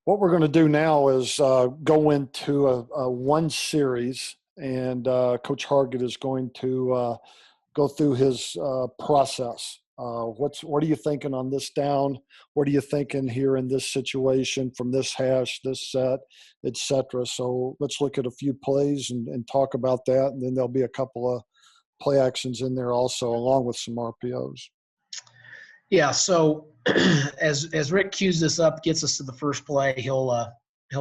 What we're going to do now is go into a one series, and Coach Hargett is going to go through his process. What are you thinking on this down? What are you thinking here in this situation from this hash, this set, etc.? So let's look at a few plays and talk about that, and then there'll be a couple of play actions in there also, along with some RPOs. Yeah. So as Rick cues this up, gets us to the first play, he'll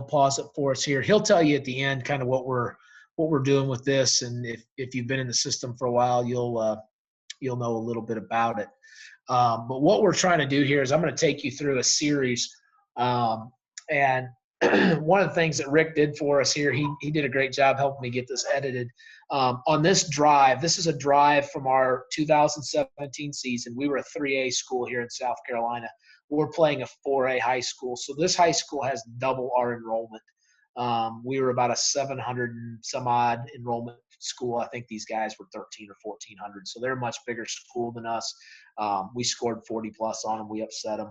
pause it for us here. He'll tell you at the end kind of what we're doing with this, and if you've been in the system for a while, you'll know a little bit about it. But what we're trying to do here is I'm going to take you through a series, and one of the things that Rick did for us here, he did a great job helping me get this edited. On this drive, this is a drive from our 2017 season. We were a 3A school here in South Carolina. We're playing a 4A high school. So this high school has double our enrollment. We were about a 700 and some odd enrollment school. I think these guys were 13 or 1,400. So they're a much bigger school than us. We scored 40 plus on them. We upset them.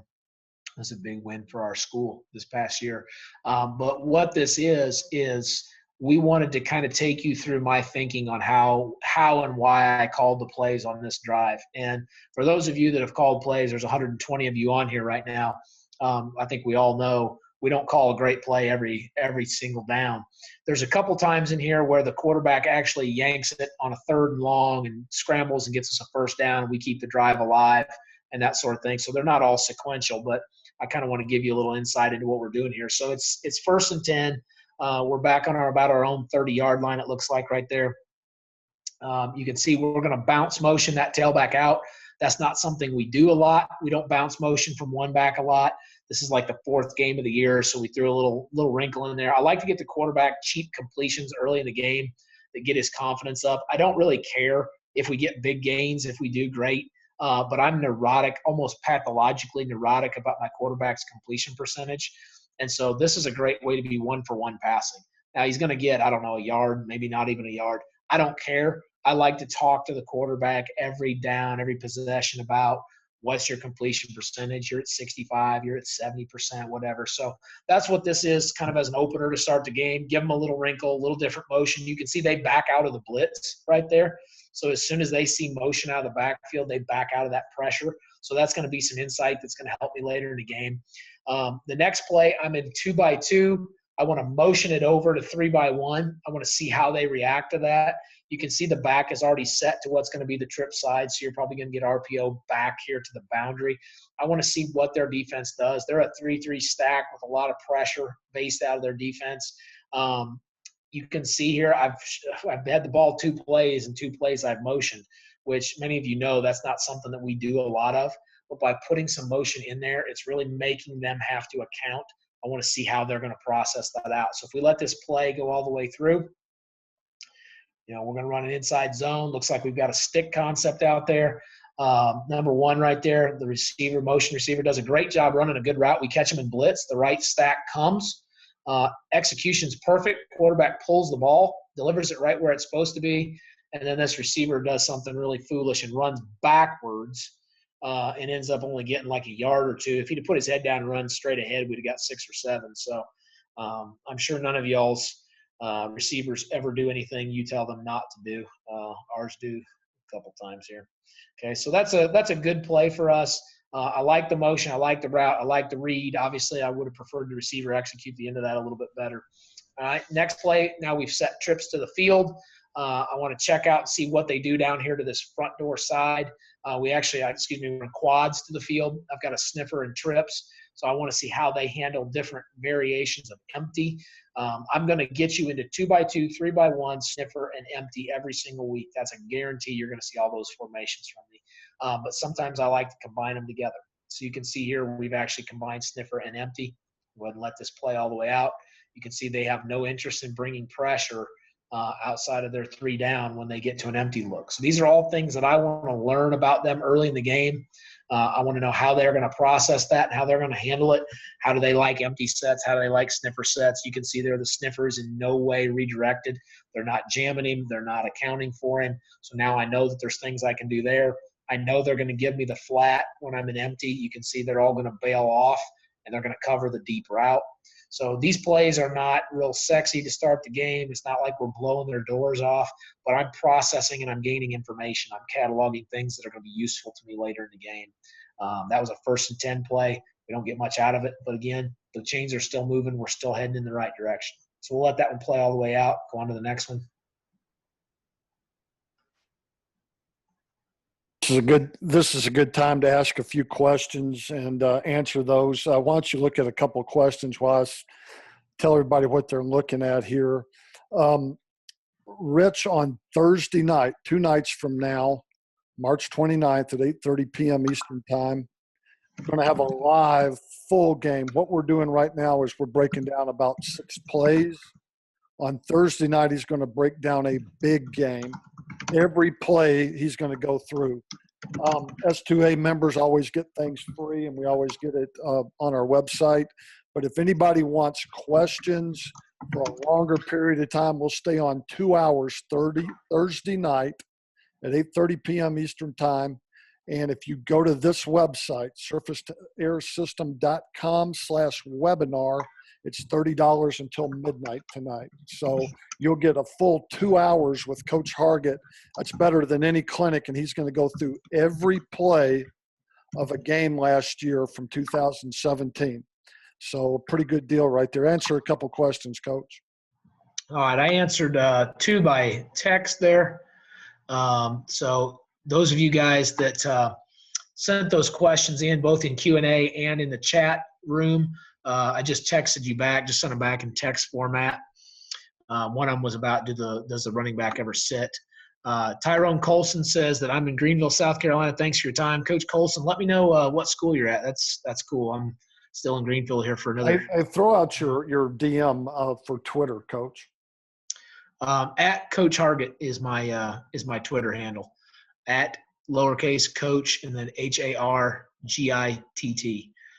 It was a big win for our school this past year. But what this is we wanted to kind of take you through my thinking on how and why I called the plays on this drive. And for those of you that have called plays, there's 120 of you on here right now. I think we all know we don't call a great play every single down. There's a couple times in here where the quarterback actually yanks it on a 3rd and long and scrambles and gets us a first down, and we keep the drive alive and that sort of thing. So they're not all sequential, but I kind of want to give you a little insight into what we're doing here. So it's 1st and 10. We're back on about our own 30-yard line, it looks like right there. You can see we're going to bounce motion that tailback out. That's not something we do a lot. We don't bounce motion from one back a lot. This is like the 4th game of the year, so we threw a little wrinkle in there. I like to get the quarterback cheap completions early in the game to get his confidence up. I don't really care if we get big gains. If we do, great. But I'm neurotic, almost pathologically neurotic about my quarterback's completion percentage. And so this is a great way to be 1-for-1 passing. Now he's going to get, I don't know, a yard, maybe not even a yard. I don't care. I like to talk to the quarterback every down, every possession about what's your completion percentage. You're at 65, you're at 70%, whatever. So that's what this is, kind of as an opener to start the game. Give them a little wrinkle, a little different motion. You can see they back out of the blitz right there. So as soon as they see motion out of the backfield, they back out of that pressure. So that's going to be some insight that's going to help me later in the game. The next play, I'm in 2-by-2. I want to motion it over to 3-by-1. I want to see how they react to that. You can see the back is already set to what's going to be the trip side, so you're probably going to get RPO back here to the boundary. I want to see what their defense does. They're a 3-3 stack with a lot of pressure based out of their defense. You can see here I've had the ball 2 plays, and 2 plays I've motioned, which many of you know that's not something that we do a lot of. But by putting some motion in there, it's really making them have to account. I want to see how they're going to process that out. So if we let this play go all the way through, we're going to run an inside zone. Looks like we've got a stick concept out there. Number 1 right there, the motion receiver does a great job running a good route. We catch him in blitz. The right stack comes. Execution's perfect. Quarterback pulls the ball, delivers it right where it's supposed to be, and then this receiver does something really foolish and runs backwards and ends up only getting like a yard or 2. If he'd have put his head down and run straight ahead, we'd have got 6 or 7. So I'm sure none of y'all's receivers ever do anything you tell them not to do. Ours do a couple times here. Okay, so that's a good play for us. I like the motion. I like the route. I like the read. Obviously, I would have preferred the receiver execute the end of that a little bit better. All right, next play. Now we've set trips to the field. I want to check out and see what they do down here to this front door side. We're in quads to the field. I've got a sniffer and trips. So I want to see how they handle different variations of empty. I'm going to get you into 2-by-2, 3-by-1, sniffer, and empty every single week. That's a guarantee you're going to see all those formations from me. But sometimes I like to combine them together. So you can see here we've actually combined sniffer and empty. Go ahead and let this play all the way out. You can see they have no interest in bringing pressure outside of their 3 down when they get to an empty look. So these are all things that I want to learn about them early in the game. I want to know how they're going to process that and how they're going to handle it. How do they like empty sets? How do they like sniffer sets? You can see there the sniffers in no way redirected. They're not jamming him. They're not accounting for him. So now I know that there's things I can do there. I know they're going to give me the flat when I'm in empty. You can see they're all going to bail off and they're going to cover the deep route. So these plays are not real sexy to start the game. It's not like we're blowing their doors off, but I'm processing and I'm gaining information. I'm cataloging things that are going to be useful to me later in the game. That was a 1st and 10 play. We don't get much out of it, but again, the chains are still moving. We're still heading in the right direction. So we'll let that one play all the way out. Go on to the next one. This is a good time to ask a few questions and answer those. Why don't you look at a couple of questions while I tell everybody what they're looking at here. Rich, on Thursday night, 2 nights from now, March 29th at 8:30 p.m. Eastern Time, we're going to have a live full game. What we're doing right now is we're breaking down about 6 plays. On Thursday night, he's going to break down a big game. Every play he's going to go through. S2A members always get things free, and we always get it on our website. But if anybody wants questions for a longer period of time, we'll stay on 2 hours Thursday night at 8:30 p.m. Eastern Time. And if you go to this website, surfacetairsystem.com/webinar, it's $30 until midnight tonight. So you'll get a full 2 hours with Coach Hargett. That's better than any clinic, and he's going to go through every play of a game last year from 2017. So pretty good deal right there. Answer a couple questions, Coach. All right, I answered 2 by text there. So those of you guys that sent those questions in, both in Q&A and in the chat room, I just texted you back, just sent them back in text format. One of them was about does the running back ever sit? Tyrone Colson says that I'm in Greenville, South Carolina. Thanks for your time. Coach Colson, let me know what school you're at. That's cool. I'm still in Greenville here for another. I throw out your DM for Twitter, Coach. At Coach Hargett is my Twitter handle. At lowercase coach and then HARGITT.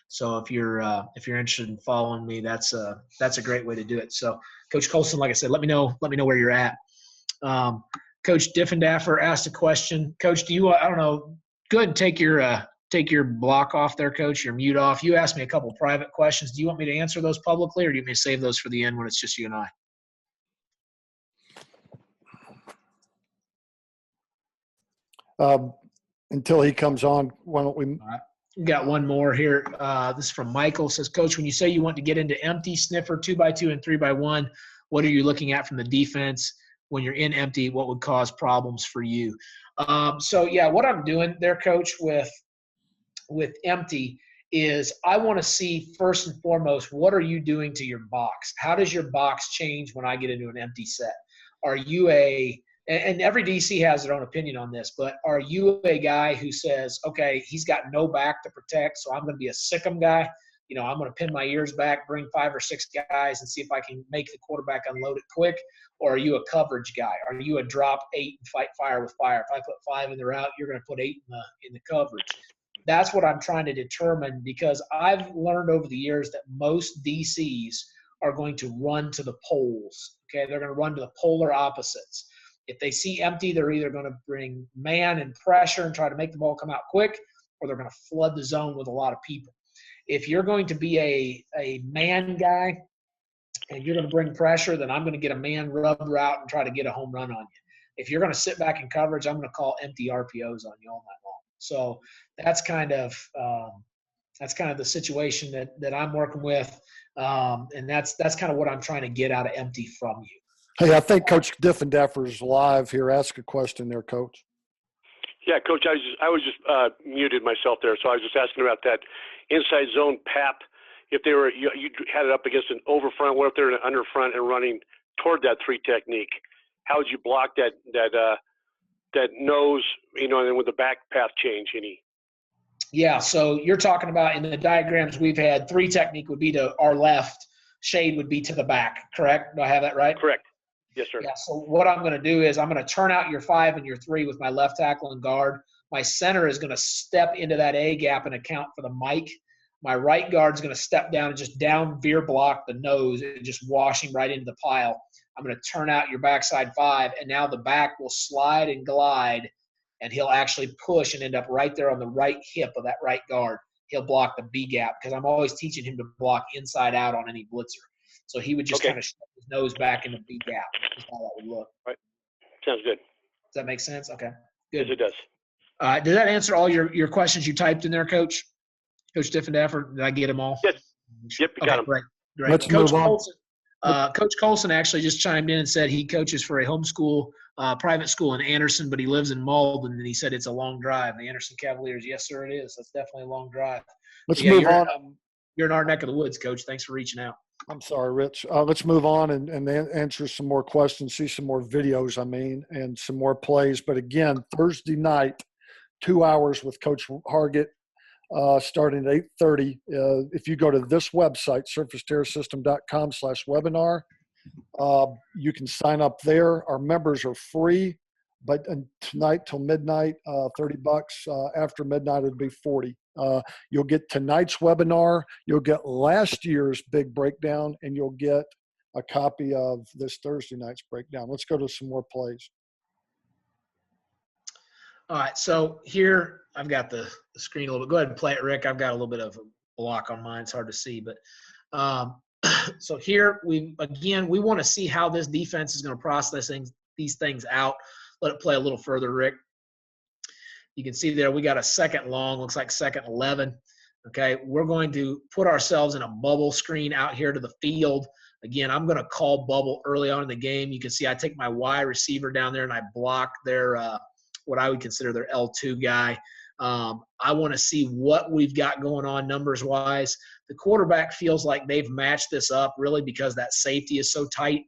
So if you're interested in following me, that's a great way to do it. So Coach Colson, like I said, let me know where you're at. Coach Diffendaffer asked a question. Coach, do you I don't know, go ahead and take your block off there, Coach, your mute off. You asked me a couple private questions. Do you want me to answer those publicly, or do you want me to save those for the end when it's just you and I? Until he comes on, why don't we? All right. We got one more here. This is from Michael. Says, Coach, when you say you want to get into empty, sniffer, 2x2, and 3x1, what are you looking at from the defense? When you're in empty, what would cause problems for you? So, yeah, what I'm doing there, Coach, with empty is I want to see first and foremost, what are you doing to your box? How does your box change when I get into an empty set? Are you and every DC has their own opinion on this, but are you a guy who says, okay, he's got no back to protect, so I'm going to be a sick'em guy? You know, I'm going to pin my ears back, bring 5 or 6 guys, and see if I can make the quarterback unload it quick. Or are you a coverage guy? Are you a drop 8 and fight fire with fire? If I put 5 in the route, you're going to put 8 in the coverage. That's what I'm trying to determine, because I've learned over the years that most DCs are going to run to the poles. Okay, they're going to run to the polar opposites. If they see empty, they're either going to bring man and pressure and try to make the ball come out quick, or they're going to flood the zone with a lot of people. If you're going to be a man guy and you're going to bring pressure, then I'm going to get a man rub route and try to get a home run on you. If you're going to sit back in coverage, I'm going to call empty RPOs on you all night long. So that's kind of the situation that I'm working with, and that's kind of what I'm trying to get out of empty from you. Hey, I think Coach Diffendaffer's live here. Ask a question there, Coach. Yeah, Coach, I was just muted myself there, so I was just asking about that inside zone PAP. If they were you had it up against an over front, what if they're in an under front and running toward that 3 technique? How would you block that nose, and then with the back path change any? Yeah, so you're talking about in the diagrams we've had, 3 technique would be to our left, shade would be to the back, correct? Do I have that right? Correct. Yes, sir. Yeah, so what I'm going to do is I'm going to turn out your 5 and your 3 with my left tackle and guard. My center is going to step into that A gap and account for the mic. My right guard is going to step down and just down veer block the nose and just wash him right into the pile. I'm going to turn out your backside 5, and now the back will slide and glide, and he'll actually push and end up right there on the right hip of that right guard. he'll block the B gap because I'm always teaching him to block inside out on any blitzer. So he would just kind of shove his nose back in the B gap. Is how that would look. Right. Sounds good. Does that make sense? Okay. Good. Yes, it does. Did that answer all your questions you typed in there, Coach? Coach Diffendafer? Did I get them all? Yes. Yep, you got them. Great. Let's Coach move on. Colson, Coach Colson actually just chimed in and said he coaches for a homeschool private school in Anderson, but he lives in Malden, and he said it's a long drive. The Anderson Cavaliers, yes, sir, it is. That's definitely a long drive. Let's move on. You're in our neck of the woods, Coach. Thanks for reaching out. I'm sorry, Rich. Let's move on and answer some more questions, see some more videos, and some more plays. But again, Thursday night, 2 hours with Coach Hargett, starting at 8:30. If you go to this website, surfaceterrasystem.com/webinar, you can sign up there. Our members are free, but tonight till midnight, $30. After midnight, it'd be 40. You'll get tonight's webinar, you'll get last year's big breakdown, and you'll get a copy of this Thursday night's breakdown. Let's go to some more plays. All right, so here I've got the screen a little bit. Go ahead and play it, Rick. I've got a little bit of a block on mine. It's hard to see, but so here we want to see how this defense is going to process these things out. Let it play a little further, Rick. You can see there we got a second long, looks like second 11. Okay, we're going to put ourselves in a bubble screen out here to the field. Again, I'm going to call bubble early on in the game. You can see I take my Y receiver down there and I block their what I would consider their L2 guy. I want to see what we've got going on numbers-wise. The quarterback feels like they've matched this up really because that safety is so tight.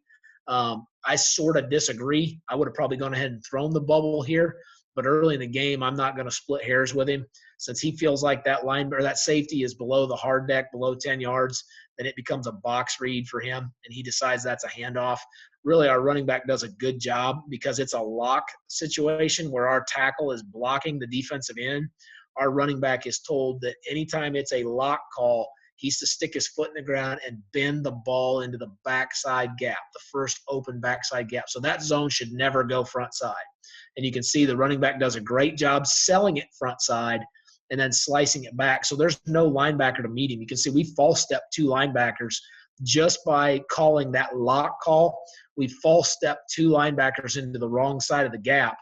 I sort of disagree. I would have probably gone ahead and thrown the bubble here, but early in the game, I'm not going to split hairs with him. Since he feels like that line or that safety is below the hard deck, below 10 yards, then it becomes a box read for him, and he decides that's a handoff. Really, our running back does a good job because it's a lock situation where our tackle is blocking the defensive end. Our running back is told that anytime it's a lock call, he's to stick his foot in the ground and bend the ball into the backside gap, the first open backside gap. So that zone should never go front side. And you can see the running back does a great job selling it front side and then slicing it back. So there's no linebacker to meet him. You can see we false step 2 linebackers just by calling that lock call. We false step 2 linebackers into the wrong side of the gap.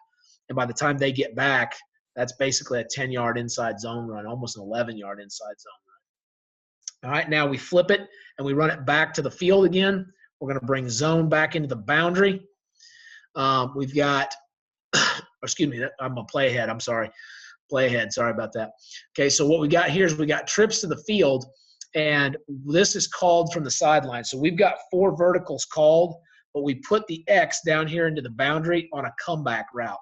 And by the time they get back, that's basically a 10-yard inside zone run, almost an 11-yard inside zone run. All right, now we flip it and we run it back to the field again. We're going to bring zone back into the boundary. We've got, excuse me, I'm a play ahead. I'm sorry. Play ahead. Sorry about that. Okay, so what we got here is we got trips to the field, and this is called from the sideline. So we've got 4 verticals called, but we put the X down here into the boundary on a comeback route.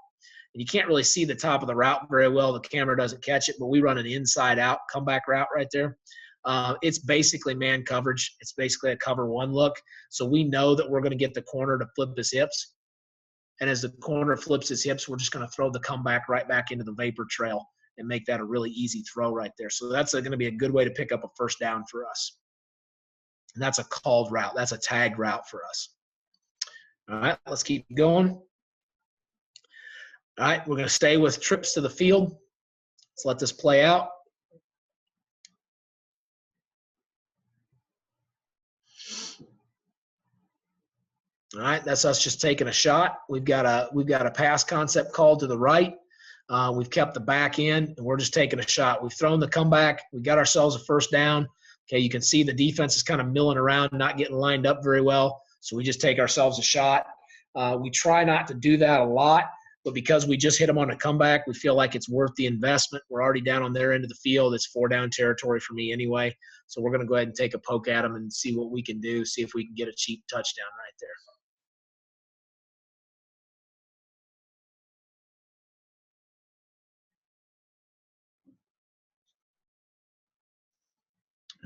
And you can't really see the top of the route very well. The camera doesn't catch it, but we run an inside-out comeback route right there. It's basically man coverage. It's basically a cover 1 look. So we know that we're going to get the corner to flip his hips. And as the corner flips his hips, we're just going to throw the comeback right back into the vapor trail and make that a really easy throw right there. So that's going to be a good way to pick up a first down for us. And that's a called route. That's a tagged route for us. All right, let's keep going. All right, we're going to stay with trips to the field. Let's let this play out. All right, that's us just taking a shot. We've got a pass concept called to the right. We've kept the back in, and we're just taking a shot. We've thrown the comeback. We got ourselves a first down. Okay, you can see the defense is kind of milling around, not getting lined up very well. So we just take ourselves a shot. We try not to do that a lot, but because we just hit them on a comeback, we feel like it's worth the investment. We're already down on their end of the field. It's 4-down territory for me anyway. So we're going to go ahead and take a poke at them and see what we can do, see if we can get a cheap touchdown right there.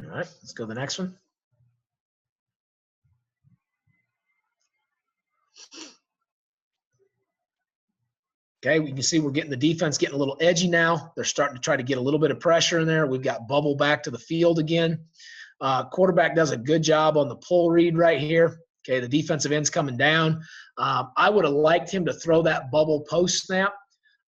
All right, let's go to the next one. Okay, we can see we're getting the defense getting a little edgy now. They're starting to try to get a little bit of pressure in there. We've got bubble back to the field again. Quarterback does a good job on the pull read right here. Okay, the defensive end's coming down. I would have liked him to throw that bubble post snap.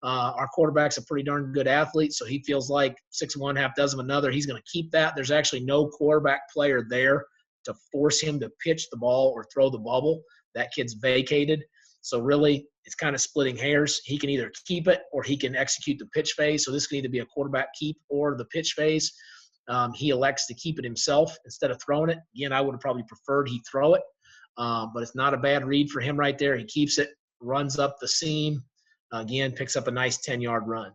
Our quarterback's a pretty darn good athlete, so he feels like 6 of one, half dozen of another. He's going to keep that. There's actually no quarterback player there to force him to pitch the ball or throw the bubble. That kid's vacated. So really, it's kind of splitting hairs. He can either keep it or he can execute the pitch phase. So this can either be a quarterback keep or the pitch phase. He elects to keep it himself instead of throwing it. Again, I would have probably preferred he throw it, but it's not a bad read for him right there. He keeps it, runs up the seam, again, picks up a nice 10-yard run.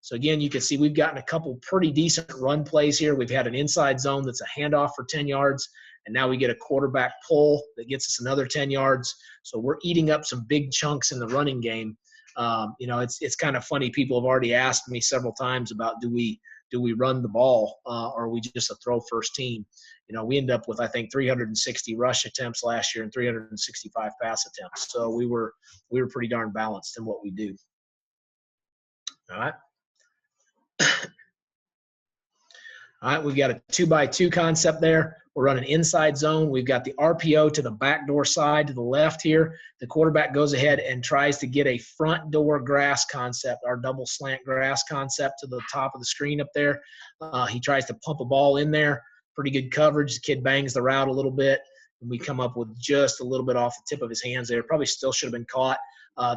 So, again, you can see we've gotten a couple pretty decent run plays here. We've had an inside zone that's a handoff for 10 yards, and now we get a quarterback pull that gets us another 10 yards. So we're eating up some big chunks in the running game. It's kind of funny. People have already asked me several times about do we run the ball or are we just a throw first team? We ended up with, I think, 360 rush attempts last year and 365 pass attempts. So we were pretty darn balanced in what we do. All right. All right, we've got a 2x2 concept there. We're running inside zone. We've got the RPO to the backdoor side to the left here. The quarterback goes ahead and tries to get a front door grass concept, our double slant grass concept to the top of the screen up there. He tries to pump a ball in there. Pretty good coverage. The kid bangs the route a little bit, and we come up with just a little bit off the tip of his hands there. Probably still should have been caught.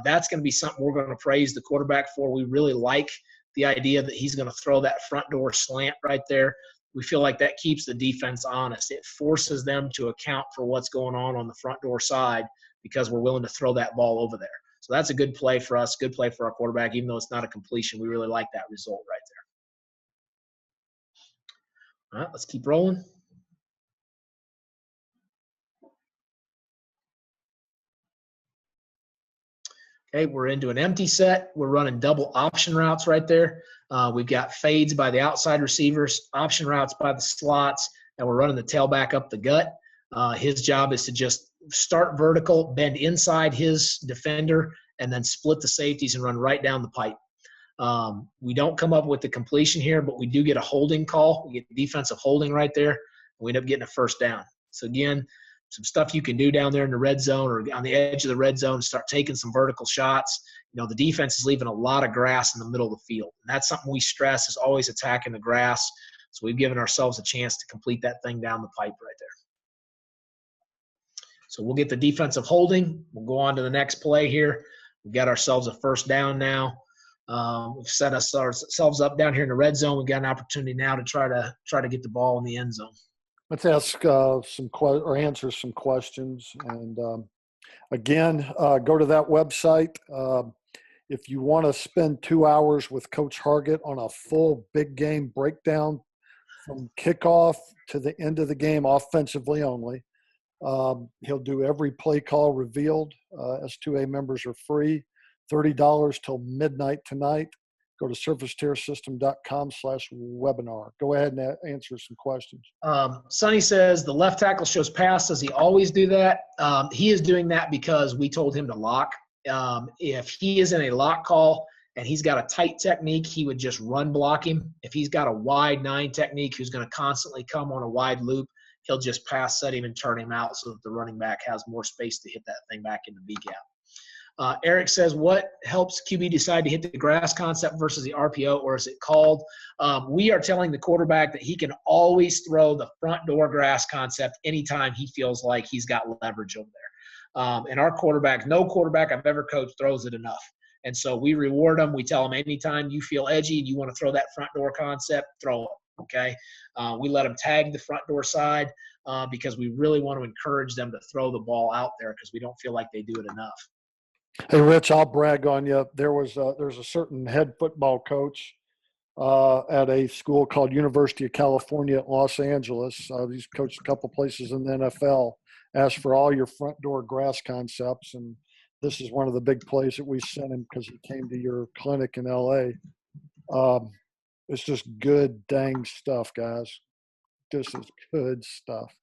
That's going to be something we're going to praise the quarterback for. We really like the idea that he's going to throw that front door slant right there. We feel like that keeps the defense honest. It forces them to account for what's going on the front door side because we're willing to throw that ball over there. So that's a good play for us, good play for our quarterback. Even though it's not a completion, we really like that result right there. All right, let's keep rolling. Okay, we're into an empty set. We're running double option routes right there. We've got fades by the outside receivers, option routes by the slots, and we're running the tailback up the gut. His job is to just start vertical, bend inside his defender, and then split the safeties and run right down the pipe. We don't come up with the completion here, but we do get a holding call. We get defensive holding right there, and we end up getting a first down. So, again, some stuff you can do down there in the red zone or on the edge of the red zone, start taking some vertical shots. The defense is leaving a lot of grass in the middle of the field. And that's something we stress is always attacking the grass. So we've given ourselves a chance to complete that thing down the pipe right there. So we'll get the defensive holding. We'll go on to the next play here. We've got ourselves a first down now. We've set ourselves up down here in the red zone. We've got an opportunity now to try to get the ball in the end zone. Let's ask answer some questions. And again, go to that website. If you want to spend 2 hours with Coach Hargett on a full big game breakdown from kickoff to the end of the game, offensively only, he'll do every play call revealed. S2A members are free, $30 till midnight tonight. Go to surfacetiersystem.com/webinar. Go ahead and answer some questions. Sonny says the left tackle shows pass. Does he always do that? He is doing that because we told him to lock. If he is in a lock call and he's got a tight technique, he would just run block him. If he's got a wide 9 technique who's going to constantly come on a wide loop, he'll just pass set him and turn him out so that the running back has more space to hit that thing back in the B gap. Eric says, what helps QB decide to hit the grass concept versus the RPO, or is it called? We are telling the quarterback that he can always throw the front door grass concept anytime he feels like he's got leverage over there. And our quarterback, no quarterback I've ever coached throws it enough. And so we reward them. We tell them anytime you feel edgy and you want to throw that front door concept, throw it, okay? We let them tag the front door side because we really want to encourage them to throw the ball out there because we don't feel like they do it enough. Hey, Rich, I'll brag on you. There's a certain head football coach at a school called University of California at Los Angeles. He's coached a couple places in the NFL. Asked for all your front door grass concepts, and this is one of the big plays that we sent him because he came to your clinic in LA. It's just good dang stuff, guys. This is good stuff.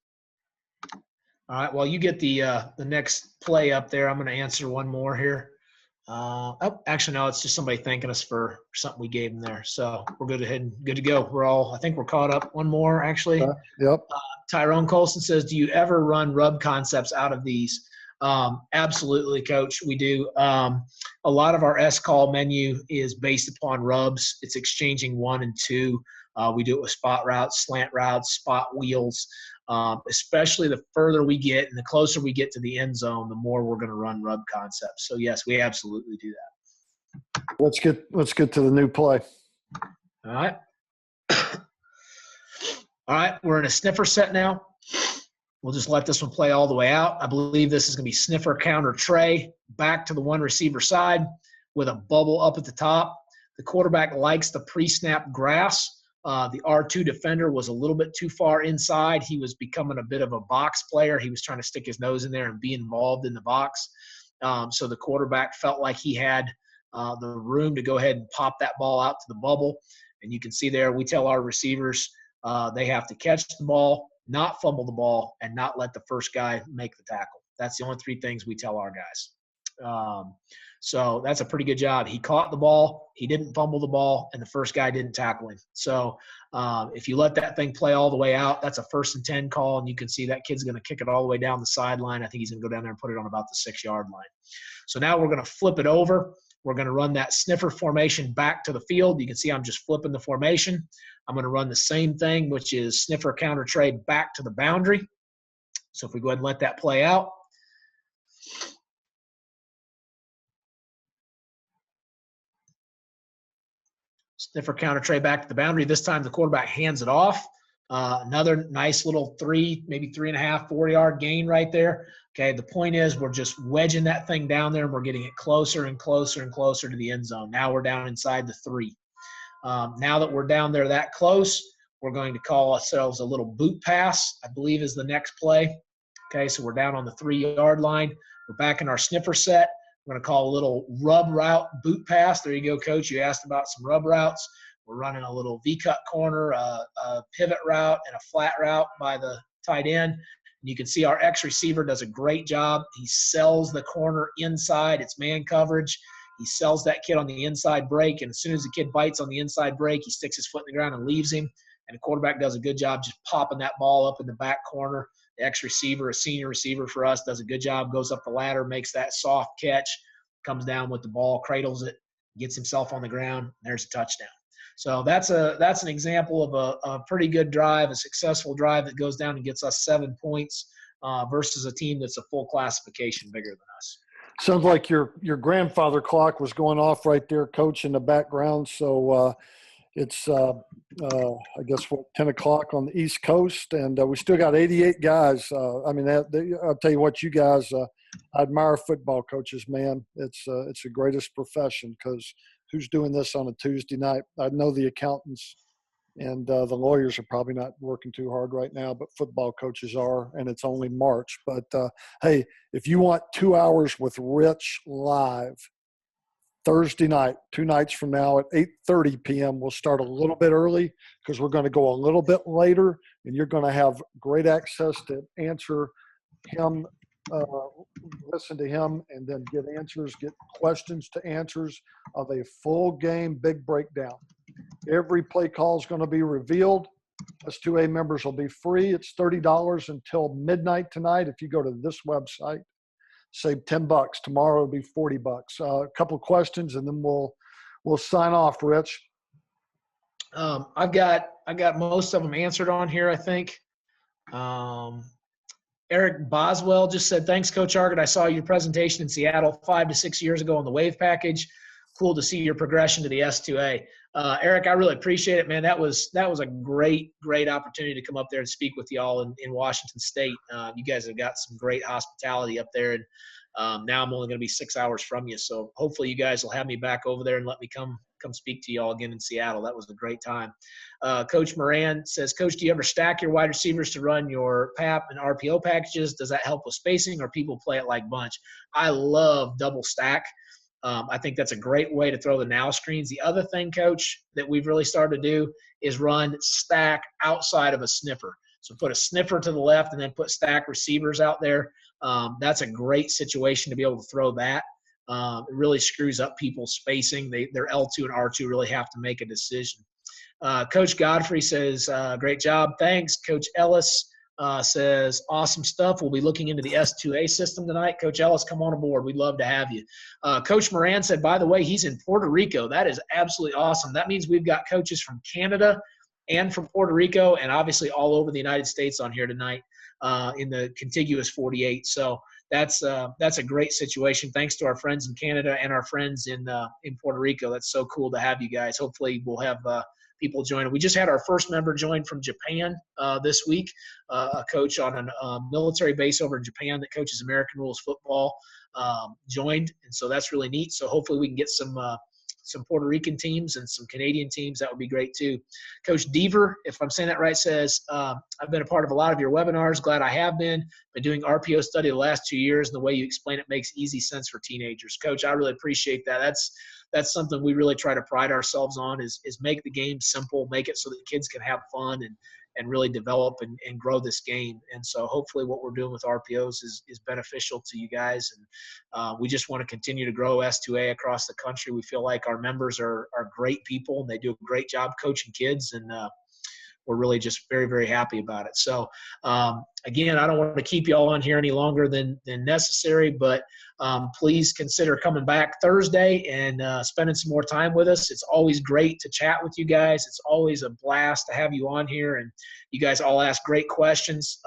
All right, well, you get the next play up there. I'm going to answer one more here. Actually, no, it's just somebody thanking us for something we gave them there. So we're good to go. I think we're caught up. One more, actually. Yep. Tyrone Colson says, do you ever run rub concepts out of these? Absolutely, Coach. We do. A lot of our S-call menu is based upon rubs. It's exchanging 1 and 2. We do it with spot routes, slant routes, spot wheels. Especially the further we get and the closer we get to the end zone, the more we're going to run rub concepts. So yes, we absolutely do that. Let's get to the new play. All right. All right, we're in a sniffer set now. We'll just let this one play all the way out. I believe this is going to be sniffer counter tray back to the one receiver side with a bubble up at the top. The quarterback likes the pre-snap grass. The R2 defender was a little bit too far inside. He was becoming a bit of a box player. He was trying to stick his nose in there and be involved in the box. So the quarterback felt like he had the room to go ahead and pop that ball out to the bubble. And you can see there, we tell our receivers they have to catch the ball, not fumble the ball, and not let the first guy make the tackle. That's the only 3 things we tell our guys. So that's a pretty good job. He caught the ball, he didn't fumble the ball, and the first guy didn't tackle him. So if you let that thing play all the way out, that's a 1st and 10 call, and you can see that kid's going to kick it all the way down the sideline. I think he's going to go down there and put it on about the 6-yard line. So now we're going to flip it over. We're going to run that sniffer formation back to the field. You can see I'm just flipping the formation. I'm going to run the same thing, which is sniffer counter trade back to the boundary. So if we go ahead and let that play out. Sniffer counter tray back to the boundary. This time the quarterback hands it off. Another nice little 3, maybe 3.5, 4-yard gain right there. Okay, the point is we're just wedging that thing down there and we're getting it closer and closer and closer to the end zone. Now we're down inside the 3. Now that we're down there that close, we're going to call ourselves a little boot pass, I believe is the next play. Okay, so we're down on the 3-yard line. We're back in our sniffer set. We're going to call a little rub route boot pass. There you go, Coach. You asked about some rub routes. We're running a little V-cut corner, a pivot route, and a flat route by the tight end. And you can see our X receiver does a great job. He sells the corner inside. It's man coverage. He sells that kid on the inside break, and as soon as the kid bites on the inside break, he sticks his foot in the ground and leaves him. And the quarterback does a good job just popping that ball up in the back corner. The X receiver, a senior receiver for us, does a good job, goes up the ladder, makes that soft catch, comes down with the ball, cradles it, gets himself on the ground. There's a touchdown. So that's an example of a pretty good drive, a successful drive that goes down and gets us 7 points versus a team that's a full classification bigger than us. Sounds like your grandfather clock was going off right there, Coach, in the background. So it's, I guess, 10 o'clock on the East Coast, and we still got 88 guys. I mean, I'll tell you what, you guys, I admire football coaches, man. It's the greatest profession because who's doing this on a Tuesday night? I know the accountants and the lawyers are probably not working too hard right now, but football coaches are, and it's only March. But, hey, if you want 2 hours with Rich live, Thursday night, 2 nights from now at 8:30 p.m. We'll start a little bit early because we're going to go a little bit later, and you're going to have great access to answer him, listen to him, and then get questions to answers of a full game, big breakdown. Every play call is going to be revealed. S2A members will be free. It's $30 until midnight tonight if you go to this website. Save $10. Tomorrow it'll be $40. A couple of questions, and then we'll sign off, Rich. I got most of them answered on here, I think. Eric Boswell just said, thanks, Coach Argett. I saw your presentation in Seattle 5 to 6 years ago on the Wave package. Cool to see your progression to the S2A. Eric, I really appreciate it, man. That was a great opportunity to come up there and speak with y'all in Washington State. You guys have got some great hospitality up there, and now I'm only going to be 6 hours from you. So hopefully you guys will have me back over there and let me come speak to y'all again in Seattle. That was a great time. Coach Moran says, Coach, do you ever stack your wide receivers to run your PAP and RPO packages? Does that help with spacing, or people play it like bunch? I love double stack. I think that's a great way to throw the now screens. The other thing, Coach, that we've really started to do is run stack outside of a sniffer. So put a sniffer to the left and then put stack receivers out there. That's a great situation to be able to throw that. It really screws up people's spacing. Their L2 and R2 really have to make a decision. Coach Godfrey says, great job. Thanks. Coach Ellis, says, awesome stuff. We'll be looking into the S2A system tonight. Coach Ellis, come on aboard. We'd love to have you. Coach Moran said, by the way, he's in Puerto Rico. That is absolutely awesome. That means we've got coaches from Canada and from Puerto Rico and obviously all over the United States on here tonight in the contiguous 48. So that's a great situation. Thanks to our friends in Canada and our friends in Puerto Rico. That's so cool to have you guys. Hopefully we'll have people join. We just had our first member join from Japan this week, a coach on a military base over in Japan that coaches American rules football joined, and so that's really neat. So hopefully we can get some Puerto Rican teams and some Canadian teams. That would be great too. Coach Deaver, if I'm saying that right, says, I've been a part of a lot of your webinars. Glad I have been doing RPO study the last 2 years, and the way you explain it makes easy sense for teenagers. Coach, I really appreciate that. That's something we really try to pride ourselves on is make the game simple, make it so that kids can have fun and really develop and grow this game. And so hopefully what we're doing with RPOs is beneficial to you guys. And we just want to continue to grow S2A across the country. We feel like our members are great people and they do a great job coaching kids. And we're really just very, very happy about it. So again, I don't want to keep you all on here any longer than necessary, but please consider coming back Thursday and spending some more time with us. It's always great to chat with you guys. It's always a blast to have you on here, and you guys all ask great questions.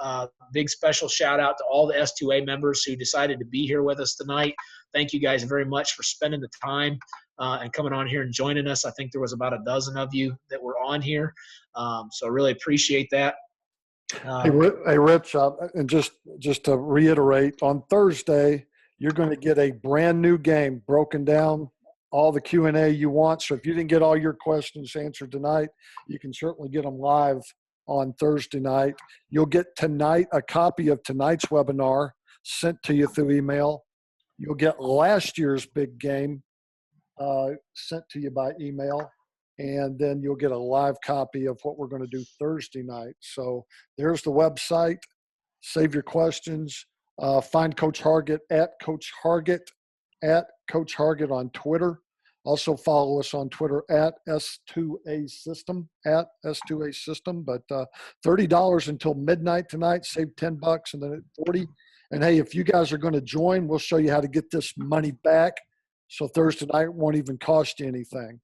Big special shout out to all the S2A members who decided to be here with us tonight. Thank you guys very much for spending the time and coming on here and joining us. I think there was about a dozen of you that were on here. So I really appreciate that. Hey, Rich, and just to reiterate, on Thursday, you're going to get a brand new game broken down, all the Q&A you want. So if you didn't get all your questions answered tonight, you can certainly get them live on Thursday night. You'll get tonight a copy of tonight's webinar sent to you through email. You'll get last year's big game sent to you by email. And then you'll get a live copy of what we're going to do Thursday night. So there's the website. Save your questions. Find Coach Hargett at Coach Hargett on Twitter. Also follow us on Twitter at S2A System, But $30 until midnight tonight. Save $10 and then at $40. And hey, if you guys are going to join, we'll show you how to get this money back. So Thursday night won't even cost you anything.